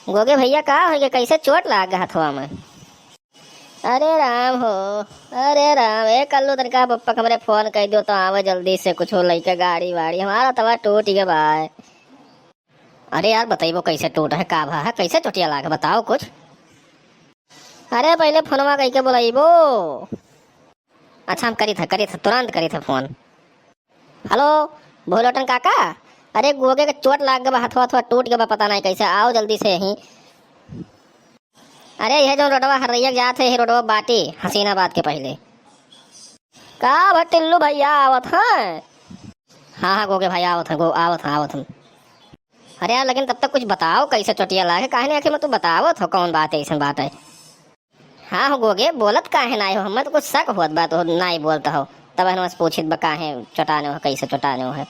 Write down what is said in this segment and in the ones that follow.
गोगे भैया का हो गया, कैसे चोट लाग गया हथवा में? अरे राम हो, अरे राम, ए कल्लू तनका पप्पा हमरे फोन कर दो तो आवे जल्दी से, कुछ हो लइके गाड़ी वाड़ी, हमारा तवा टूट गया भाई। अरे यार बताइबो कैसे टूट है, का भा है, कैसे चोटिया लागे बताओ कुछ। अरे पहले फोनवा कह के बोलाइबो। अच्छा हम करी था तुरंत करी था फोन। हेलो भोलोटन काका, अरे गोगे के चोट लाग गया, हथवा हथवा टूट गया, पता नहीं कैसे, आओ जल्दी से यहीं। अरे यह जो रोडवा हरैया जाते है, रोडवा बाटी हसीनाबाद के पहले। का भटिल्लू भैया आवत है? हाँ गोगे भाई आवत है, आवत हम। अरे यार लेकिन तब तक कुछ बताओ कैसे चोटिया लागे, काहे नहीं आखिर में तू बतावत हो कौन बात है, ऐसा बात है। हाँ हो गोगे, बोलत काहे ना हो, हमें तो कुछ शक हुआ बात हो, ना ही बोलता हो, तब हम पूछित बा काहे चटाने हो, कैसे चटाने हो है।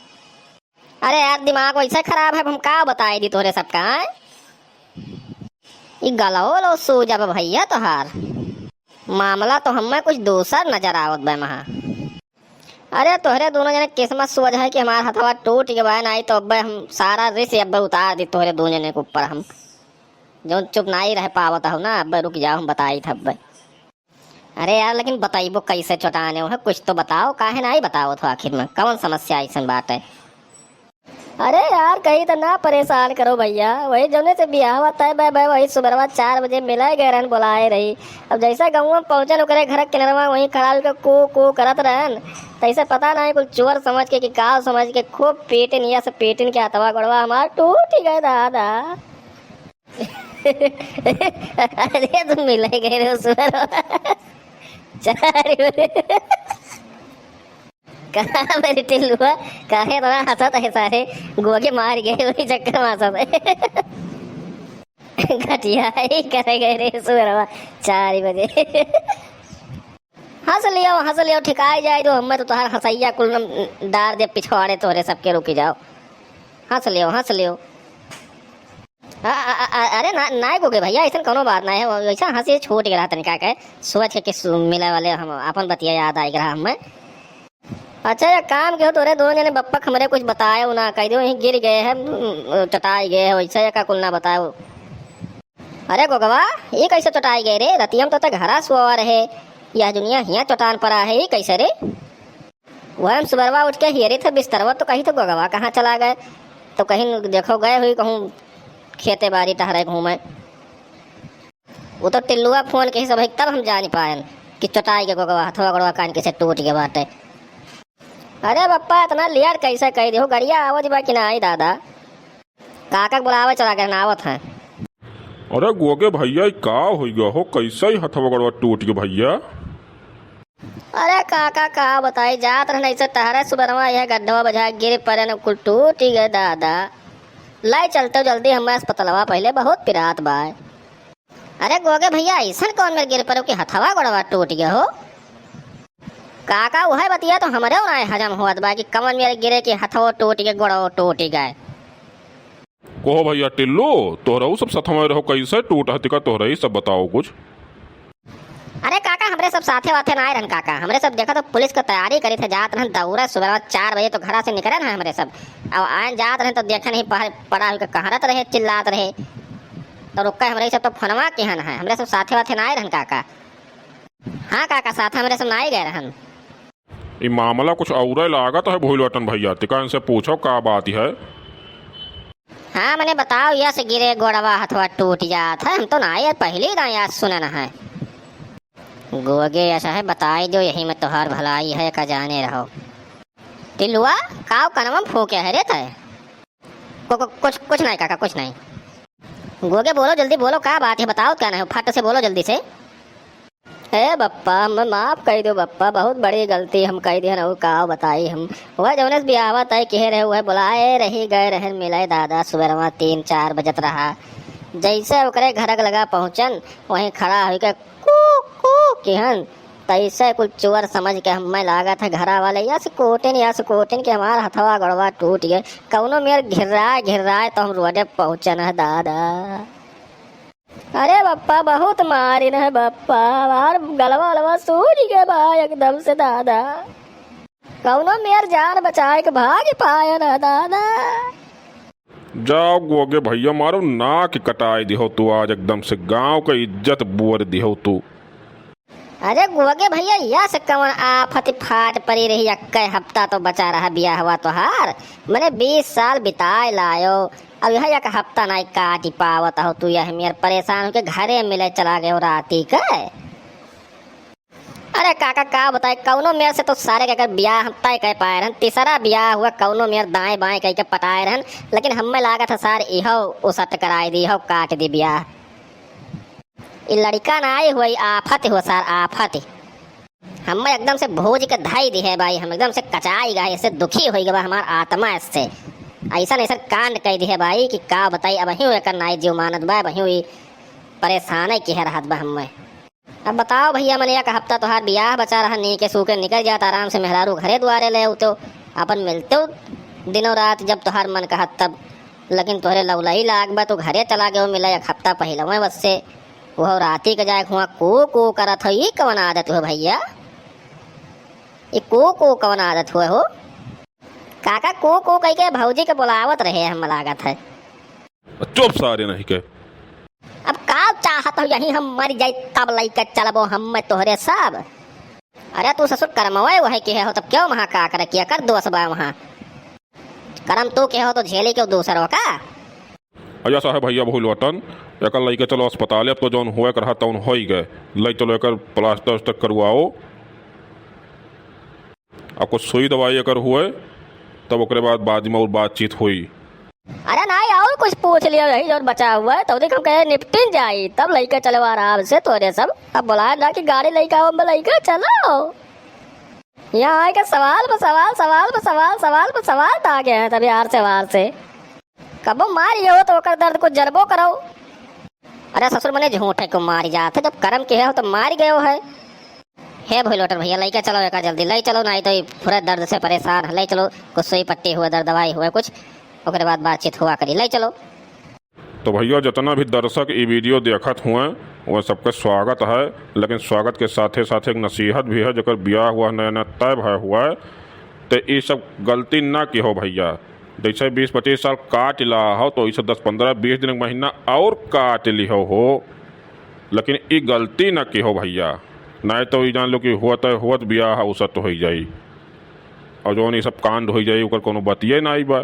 अरे यार दिमाग वैसे खराब है, हम का बताई दी तोरे सबका है? गलो लो सो जब भैया तोहार मामला तो हमें कुछ दूसर नजर आवत बे महा। अरे तोहरे दोनों जने किस्मत सोच है कि हमारा हथवा टूट गया नहीं तो अब हम सारा रिस्क अब उतार दी तोहरे दोनों जने के ऊपर, हम जो चुप नहीं रह पावत हो ना, अब रुक जाओ हम बताई था अब। अरे यार लेकिन बताइबो कैसे चटाने हो है, कुछ तो बताओ, काहे नहीं बताओ तो आखिर में कौन समस्या ऐसा बात है। अरे यार कहीं तो ना परेशान करो भैया, वही जमने से ब्याह हुआ तय भाई वही सुबह 4 बजे मिलाए गए रहन, बुलाए रही। अब जैसा गाँव में पहुंचन ओकरे घर किनरवा वहीं खड़ा होकर को करत रहन, तैसे पता नहीं कुछ चोर समझ के कि काव समझ के खूब पेटिन या से पेटिन के हथवा गड़वा हमार टूट गए दादा। अरे तुम मिले गए रे सुबह 4 बजे। कहा मेरी टिल्लुआ काहे तो हंसत है सारे, गोगे मार गए वही चक्कर में हंसत है। घटिया ही करे गए रे सुबह 4 बजे। हंस लियो ठिकाई जाए तो हमें तो तुहार हंसैया कुल डार दे पिछवाड़े तोरे सबके रुकी जाओ। हंस लियो। अरे ना गोगे भैया ऐसा कोनो बात नहीं है, वैसा हंसी छूट गया तनिका के, सोच के मिले वाले हम अपन बतिया याद आई गया हमें। अच्छा एक काम के हो तोरे दोनों जने बप्पा हमरे कुछ बताए ना, कह दो यहीं गिर गए हैं चटाई गए है, वैसे का कुल ना बताओ। अरे गोगवा ये कैसे चटाई गए रे, रतियम तो घरा सुआ रहे, यह दुनिया हिया चटान पड़ा है, ये कैसे रे? वह हम सुबरवा उठ के हियरे थे बिस्तरवा, तो कहीं तो गोगवा कहाँ चला गए, तो कहीं देखो गए हुई कहूँ खेते बाड़ी टहरे घूमे। वो तो टिल्लुआ फोन के सब तब हम जान पाए कि चटाई के गोगवा हथवा गड़वा कान के से टूट गए बाटे। अरे बप्पा इतना लेट कैसे कह दे हो, गड़िया आवत बा कि ना आई दादा? काका बुलावे चला गए नावत है। अरे गोगे भैया का हो गया हो, कैसे ही हथवा गड़वा टूट गया भैया? अरे काका का बताई, जात रहने ऐसे टहरे सुबह यह गड्ढवा बजा गिर पड़े न कुल टूट गए दादा। लाई चलते हो जल्दी हमें अस्पतालवा, पहले बहुत पिरात बा। अरे गोगे भैया ऐसा कौन में गिर पड़ो कि हथवा गड़वा टूट गया हो? काका वह बतिया तो हमारे ना हजम हुआ बा कि कमन मेरे गिरे कि हथवा टूट गए गोड़वा टूट गए। कहो भैया टिल्लू तोहरा सब सथवा रहो, कैसे टूट हतिका तोहरा ही सब बताओ कुछ। अरे काका हमरे सब साथे वाथे ना आए रहन काका, हमरे सब देखा तो पुलिस की तैयारी करी थे, जात रहन दौरा सुबह 4 बजे तो घर से निकले ना हमरे सब, अब आए जात रहे तो देखे नहीं पड़ा हुआ कहरत रहे चिल्लात रहे, तो रुका हमरे सब तो फोनवा केहन है, हमरे सब साथे वाथे ना आए रहन काका। हाँ काका साथ हमरे सब ना आए गए रहन। ये मामला कुछ और लागत है भोलवटन भैया, तिका इनसे पूछो का बात है। हाँ मैंने बताओ यह से गिरे गोड़वा हथवा टूट जात है, हम तो ना यार पहले ना याद सुने न है। गोगे ऐसा है बताई दो, यही में तोहार भलाई है का जाने रहो। टिल्लुआ काव कनम फूके है रे तय? कुछ नहीं काका कुछ नहीं। गोगे बोलो जल्दी बोलो, क्या बात है बताओ, क्या नहीं फट से बोलो जल्दी से। हे बप्पा मैं माफ कर दो बप्पा, बहुत बड़ी गलती हम कह दिए ना, का बताई हम वह जौनस भी आवा तय कहे रहे वह बुलाए रही गए रहन मिले दादा, सुबह 3-4 बजत रहा, जैसे ओकरे घर लगा पहुंचन वहीं खड़ा हो के केहन तैसे कुछ चोर समझ के हमें लागत है घरा वाले या से कोटिन के हमारा हथवा गड़वा टूट गए, कौनो मेर घिर रहा है तो हम रोडे पहुंचन है दादा। अरे बप्पा बहुत मारिन है बप्पा, हमार गलवा वलवा सूझ गए भाई एकदम से दादा, कौनो मेर जान बचाए के भाग पाए ना दादा। जाओ गोगे भैया मारो नाक कटाई दिहो तू आज एकदम से गांव का इज्जत बुअर दिहो तू। अरे गोगे भैया यह से कवन आफत फाट पड़ी रही, अक्के हफ्ता तो बचा रहा बिया हुआ तोहार। मैंने 20 साल बिताए लायो, अब यह एक हफ्ता नहीं काटी पावत हो तू। यह मेरे परेशान होके घरे मिले चला गए राती के। अरे काका का बताए कौनो मेर से तो सारे के ब्याह हम तय कह पाए रहन, तीसरा ब्याह हुआ कौनो मेर दाएं बाएं कह के पटाए रहन, लेकिन हमें लागत है सार इहो उसट कराई दी, इहो काट दी ब्याह। ये लड़का ना आई हुई आफत हो सार आफत। हमें एकदम से भोज के धाई दी है भाई, हम एकदम से कचाई गए, इससे दुखी हो गया हमार आत्मा इससे। ऐसा ऐसा कांड कह दी है भाई कि का बताई। अब वही एक नाई जीव मानत बा, वही परेशान की है रहत बा हमें। अब बताओ भैया मैंने एक हफ्ता तोहार ब्याह बचा रहा, नी के सूखे निकल जाता आराम से मेहरारू घरे द्वारे ले तो अपन मिलते दिनों रात जब तोहार मन कहत तब, लेकिन तोहरे लौलई लाग बा तो घरे चला गए मिला एक हफ्ता पहले वह बस से वह राती के जाए हुआ को करत हो। ये कवन आदत हो भैया, ये को कवन आदत हुआ हो काका? को कह के भौजी के बुलावत रहे हम लागत है। चुप सारे नहीं के। अब का चाहत हो यही हम मर जाए तब लइका चलबो हम तोहरे सब। अरे तू ससुर करमवे वही के हो तब क्यों वहाँ का कर किया कर दोस्त बा वहाँ करम तू के हो तो झेली क्यों दूसरों का। अया साहब भैया भूल वतन एक लइके चलो अस्पताल, अब तो जौन हुए कर तौन हो ही गए, लई चलो एक प्लास्टर उस्टर करवाओ, अब कुछ सुई दवाई अगर हुए तब ओकरे बाद में और बातचीत हुई। अरे नहीं और कुछ पूछ लिया यही जो बचा हुआ है तो देख हम कहे निपटिन जाई तब लइका चलो आराम से तोरे सब। अब बुलाए ना कि गाड़ी लइका हो लइका चलो यहाँ आए के सवाल पर सवाल सवाल पर सवाल सवाल पर सवाल आ गए हैं तभी हार से वार से कबो मारी हो तो ओकर दर्द को जरबो करो। अरे ससुर मने झूठे को मारी जाते जब कर्म के हो तो मार गए है भोलोटर भैया लइका चलो एक जल्दी लई चलो, नहीं तो पूरे दर्द से परेशान है। लई चलो कुछ सुई पट्टी हुआ दर्द दवाई हुआ कुछ ओकरे बाद बातचीत हुआ करी, लई चलो। तो भैया जितना भी दर्शक ये वीडियो देखत हुए वह सबका स्वागत है, लेकिन स्वागत के साथे साथे एक नसीहत भी है। जकर ब्याह हुआ नया नया तय भय हुआ है तो ये सब गलती ना की हो भैया। जैसे 20-25 साल काट ला हो तो इसे 10-15-20 दिन महीना और काट ली हो, लेकिन ये गलती ना की हो भैया। नहीं तो ये जान लो कि हुआ ब्याह उसत तो हो जाई और जो ये सब कांड हो जाई ओकर कोनो बतिये ना आई बा।